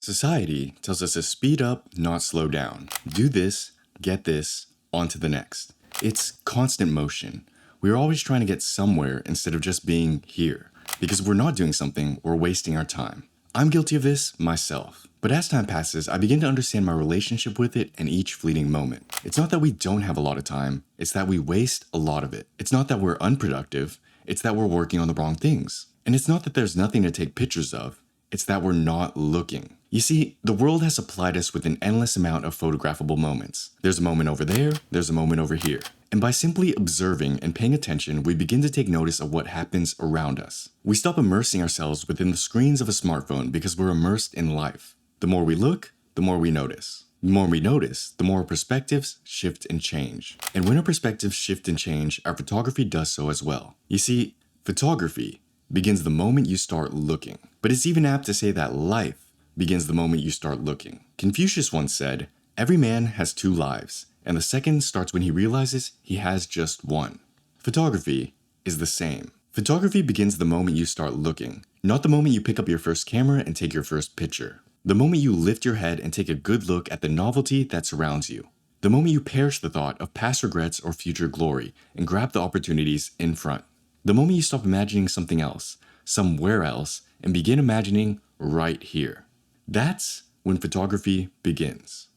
Society tells us to speed up, not slow down. Do this, get this, on to the next. It's constant motion. We're always trying to get somewhere instead of just being here. Because if we're not doing something, we're wasting our time. I'm guilty of this myself. But as time passes, I begin to understand my relationship with it and each fleeting moment. It's not that we don't have a lot of time, it's that we waste a lot of it. It's not that we're unproductive, it's that we're working on the wrong things. And it's not that there's nothing to take pictures of, it's that we're not looking. You see, the world has supplied us with an endless amount of photographable moments. There's a moment over there, there's a moment over here. And by simply observing and paying attention, we begin to take notice of what happens around us. We stop immersing ourselves within the screens of a smartphone because we're immersed in life. The more we look, the more we notice. The more we notice, the more our perspectives shift and change. And when our perspectives shift and change, our photography does so as well. You see, photography begins the moment you start looking. But it's even apt to say that life begins the moment you start looking. Confucius once said, "Every man has two lives, and the second starts when he realizes he has just one." Photography is the same. Photography begins the moment you start looking, not the moment you pick up your first camera and take your first picture. The moment you lift your head and take a good look at the novelty that surrounds you. The moment you perish the thought of past regrets or future glory and grab the opportunities in front. The moment you stop imagining something else, somewhere else, and begin imagining right here. That's when photography begins.